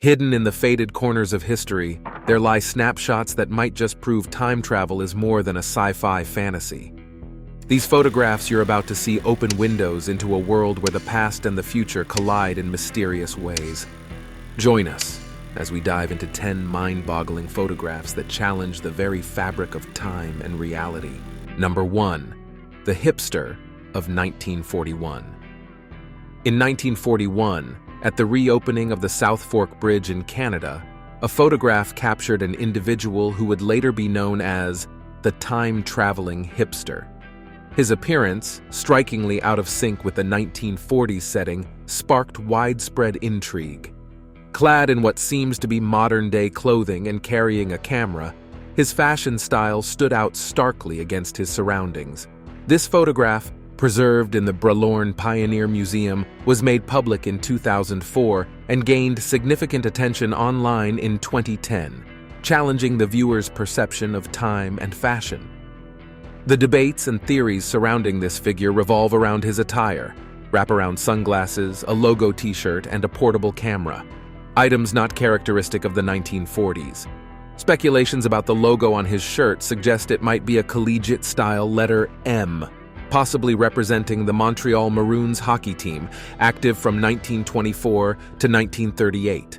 Hidden in the faded corners of history, there lie snapshots that might just prove time travel is more than a sci-fi fantasy. These photographs you're about to see open windows into a world where the past and the future collide in mysterious ways. Join us as we dive into 10 mind-boggling photographs that challenge the very fabric of time and reality. Number 1. The Hipster of 1941. In 1941, at the reopening of the South Fork Bridge in Canada, a photograph captured an individual who would later be known as the time-traveling hipster. His appearance, strikingly out of sync with the 1940s setting, sparked widespread intrigue. Clad in what seems to be modern-day clothing and carrying a camera, his fashion style stood out starkly against his surroundings. This photograph, preserved in the Bralorne Pioneer Museum, was made public in 2004 and gained significant attention online in 2010, challenging the viewer's perception of time and fashion. The debates and theories surrounding this figure revolve around his attire: wraparound sunglasses, a logo t-shirt, and a portable camera, items not characteristic of the 1940s. Speculations about the logo on his shirt suggest it might be a collegiate-style letter M, possibly representing the Montreal Maroons hockey team, active from 1924 to 1938.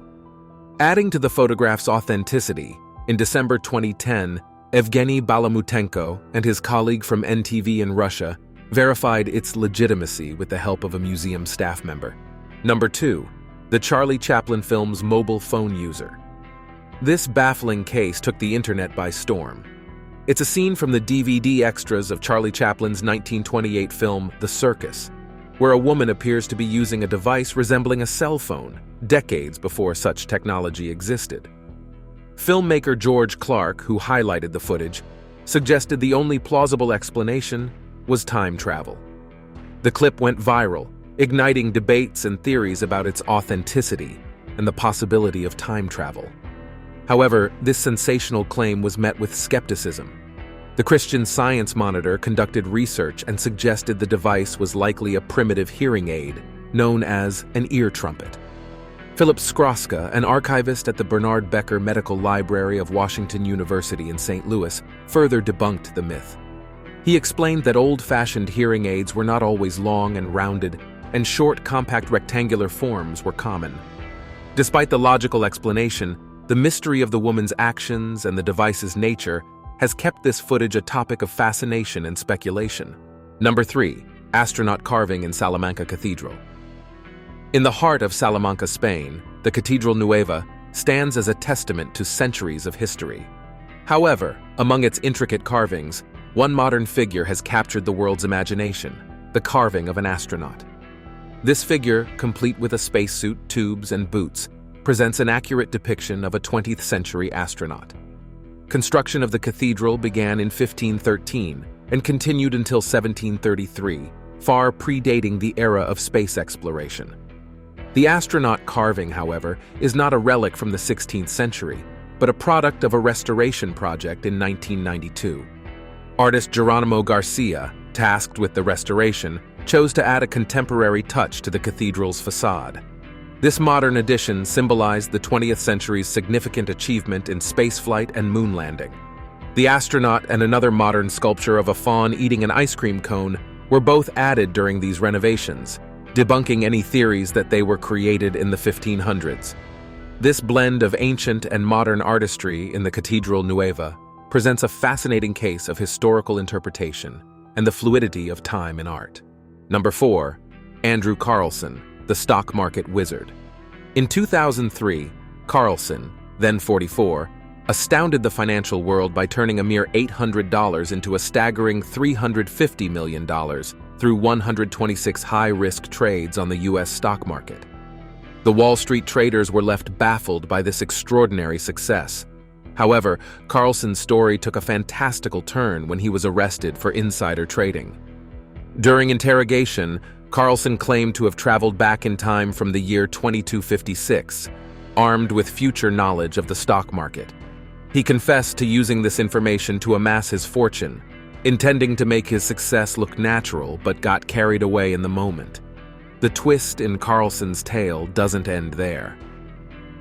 Adding to the photograph's authenticity, in December 2010, Evgeny Balamutenko and his colleague from NTV in Russia verified its legitimacy with the help of a museum staff member. Number 2. The Charlie Chaplin film's mobile phone user. This baffling case took the internet by storm. It's a scene from the DVD extras of Charlie Chaplin's 1928 film, The Circus, where a woman appears to be using a device resembling a cell phone, decades before such technology existed. Filmmaker George Clark, who highlighted the footage, suggested the only plausible explanation was time travel. The clip went viral, igniting debates and theories about its authenticity and the possibility of time travel. However, this sensational claim was met with skepticism. The Christian Science Monitor conducted research and suggested the device was likely a primitive hearing aid, known as an ear trumpet. Philip Skroska, an archivist at the Bernard Becker Medical Library of Washington University in St. Louis, further debunked the myth. He explained that old-fashioned hearing aids were not always long and rounded, and short, compact rectangular forms were common. Despite the logical explanation, the mystery of the woman's actions and the device's nature has kept this footage a topic of fascination and speculation. Number 3. Astronaut carving in Salamanca Cathedral. In the heart of Salamanca, Spain, the Cathedral Nueva stands as a testament to centuries of history. However, among its intricate carvings, one modern figure has captured the world's imagination: the carving of an astronaut. This figure, complete with a spacesuit, tubes, and boots, presents an accurate depiction of a 20th century astronaut. Construction of the cathedral began in 1513 and continued until 1733, far predating the era of space exploration. The astronaut carving, however, is not a relic from the 16th century, but a product of a restoration project in 1992. Artist Geronimo Garcia, tasked with the restoration, chose to add a contemporary touch to the cathedral's facade. This modern addition symbolized the 20th century's significant achievement in spaceflight and moon landing. The astronaut and another modern sculpture of a faun eating an ice cream cone were both added during these renovations, debunking any theories that they were created in the 1500s. This blend of ancient and modern artistry in the Cathedral Nueva presents a fascinating case of historical interpretation and the fluidity of time in art. Number 4. Andrew Carlson, the stock market wizard. In 2003, Carlson, then 44, astounded the financial world by turning a mere $800 into a staggering $350 million through 126 high-risk trades on the U.S. stock market. The Wall Street traders were left baffled by this extraordinary success. However, Carlson's story took a fantastical turn when he was arrested for insider trading. During interrogation, Carlson claimed to have traveled back in time from the year 2256, armed with future knowledge of the stock market. He confessed to using this information to amass his fortune, intending to make his success look natural, but got carried away in the moment. The twist in Carlson's tale doesn't end there.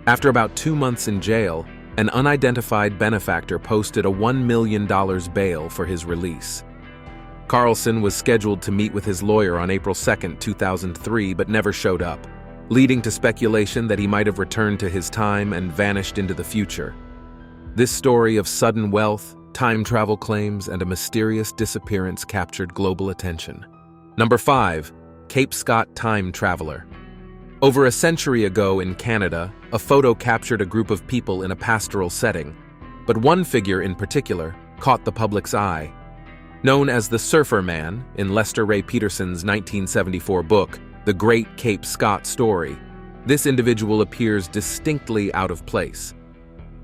After about 2 months in jail, an unidentified benefactor posted a $1 million bail for his release. Carlson was scheduled to meet with his lawyer on April 2, 2003, but never showed up, leading to speculation that he might have returned to his time and vanished into the future. This story of sudden wealth, time travel claims, and a mysterious disappearance captured global attention. Number 5. Cape Scott Time Traveler. Over a century ago in Canada, a photo captured a group of people in a pastoral setting, but one figure in particular caught the public's eye. Known as the Surfer Man in Lester Ray Peterson's 1974 book, The Great Cape Scott Story, this individual appears distinctly out of place.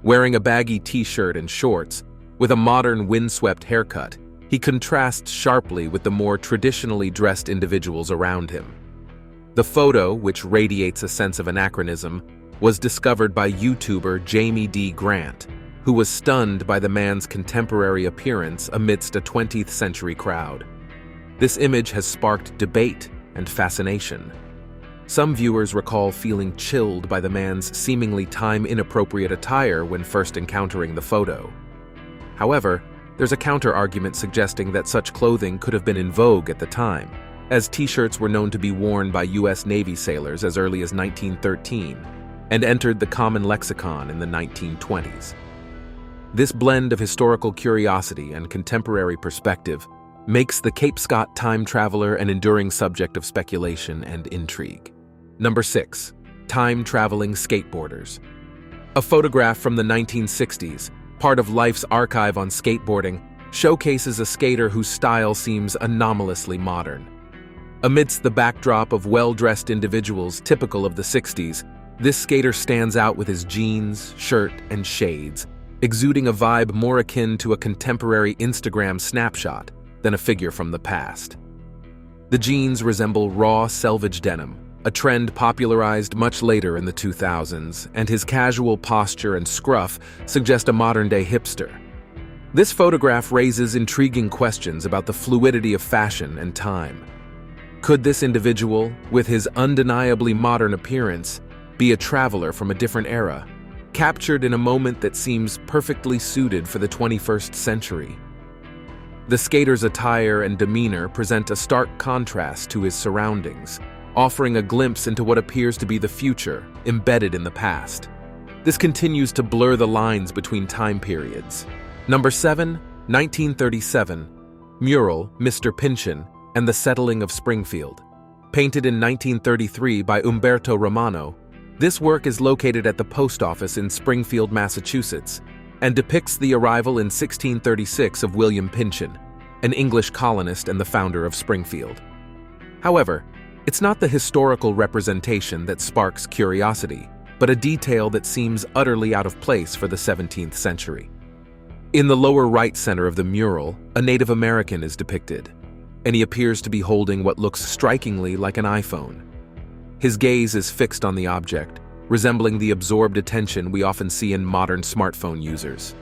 Wearing a baggy t-shirt and shorts, with a modern windswept haircut, he contrasts sharply with the more traditionally dressed individuals around him. The photo, which radiates a sense of anachronism, was discovered by YouTuber Jamie D. Grant, who was stunned by the man's contemporary appearance amidst a 20th century crowd. This image has sparked debate and fascination. Some viewers recall feeling chilled by the man's seemingly time-inappropriate attire when first encountering the photo. However, there's a counter-argument suggesting that such clothing could have been in vogue at the time, as t-shirts were known to be worn by U.S. Navy sailors as early as 1913 and entered the common lexicon in the 1920s. This blend of historical curiosity and contemporary perspective makes the Cape Scott time traveler an enduring subject of speculation and intrigue. Number 6. Time-traveling skateboarders. A photograph from the 1960s, part of Life's archive on skateboarding, showcases a skater whose style seems anomalously modern. Amidst the backdrop of well-dressed individuals typical of the 60s, this skater stands out with his jeans, shirt, and shades, exuding a vibe more akin to a contemporary Instagram snapshot than a figure from the past. The jeans resemble raw selvage denim, a trend popularized much later in the 2000s, and his casual posture and scruff suggest a modern-day hipster. This photograph raises intriguing questions about the fluidity of fashion and time. Could this individual, with his undeniably modern appearance, be a traveler from a different era, captured in a moment that seems perfectly suited for the 21st century? The skater's attire and demeanor present a stark contrast to his surroundings, offering a glimpse into what appears to be the future embedded in the past. This continues to blur the lines between time periods. Number 7. 1937. Mural, Mr. Pinchin and the Settling of Springfield. Painted in 1933 by Umberto Romano, this work is located at the post office in Springfield, Massachusetts, and depicts the arrival in 1636 of William Pinchin, an English colonist and the founder of Springfield. However, it's not the historical representation that sparks curiosity, but a detail that seems utterly out of place for the 17th century. In the lower right center of the mural, a Native American is depicted, and he appears to be holding what looks strikingly like an iPhone. His gaze is fixed on the object, resembling the absorbed attention we often see in modern smartphone users.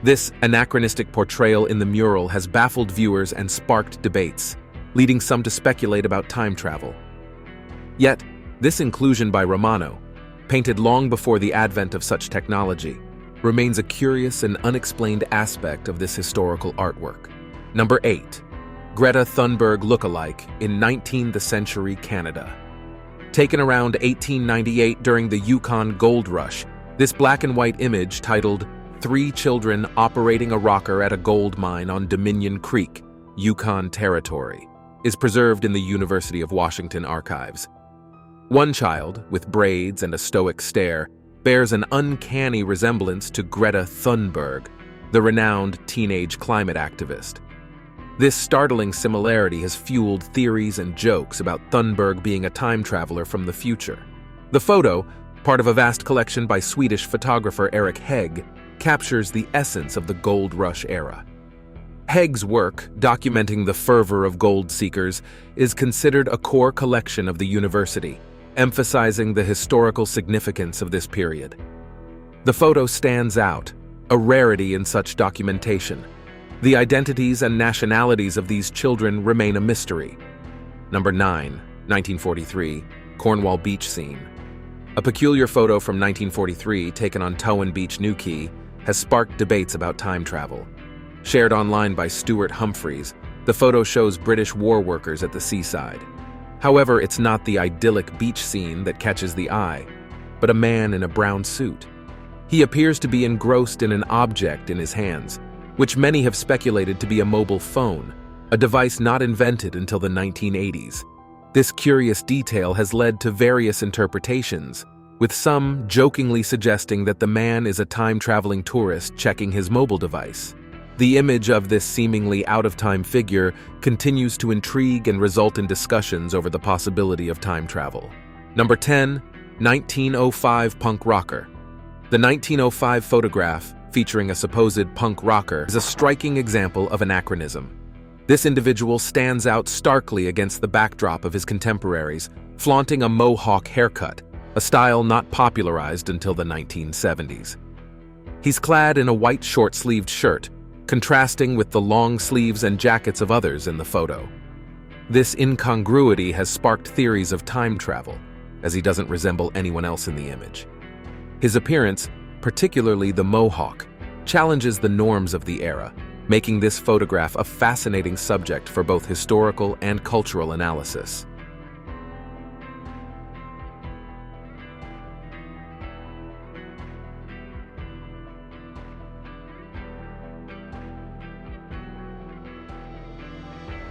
This anachronistic portrayal in the mural has baffled viewers and sparked debates, leading some to speculate about time travel. Yet, this inclusion by Romano, painted long before the advent of such technology, remains a curious and unexplained aspect of this historical artwork. Number 8. Greta Thunberg lookalike in 19th century Canada. Taken around 1898 during the Yukon Gold Rush, this black and white image titled "Three Children Operating a Rocker at a Gold Mine on Dominion Creek, Yukon Territory" is preserved in the University of Washington archives. One child, with braids and a stoic stare, bears an uncanny resemblance to Greta Thunberg, the renowned teenage climate activist. This startling similarity has fueled theories and jokes about Thunberg being a time traveler from the future. The photo, part of a vast collection by Swedish photographer Eric Hägg, captures the essence of the gold rush era. Hägg's work, documenting the fervor of gold seekers, is considered a core collection of the university, emphasizing the historical significance of this period. The photo stands out, a rarity in such documentation. The identities and nationalities of these children remain a mystery. Number 9. 1943. Cornwall beach scene. A peculiar photo from 1943 taken on Towan Beach, New Quay, has sparked debates about time travel. Shared online by Stuart Humphreys, the photo shows British war workers at the seaside. However, it's not the idyllic beach scene that catches the eye, but a man in a brown suit. He appears to be engrossed in an object in his hands, which many have speculated to be a mobile phone, a device not invented until the 1980s. This curious detail has led to various interpretations, with some jokingly suggesting that the man is a time-traveling tourist checking his mobile device. The image of this seemingly out-of-time figure continues to intrigue and result in discussions over the possibility of time travel. Number 10. 1905 Punk Rocker. The 1905 photograph, featuring a supposed punk rocker, is a striking example of anachronism. This individual stands out starkly against the backdrop of his contemporaries, flaunting a mohawk haircut, a style not popularized until the 1970s. He's clad in a white short-sleeved shirt, contrasting with the long sleeves and jackets of others in the photo. This incongruity has sparked theories of time travel, as he doesn't resemble anyone else in the image. His appearance, particularly the mohawk, challenges the norms of the era, making this photograph a fascinating subject for both historical and cultural analysis.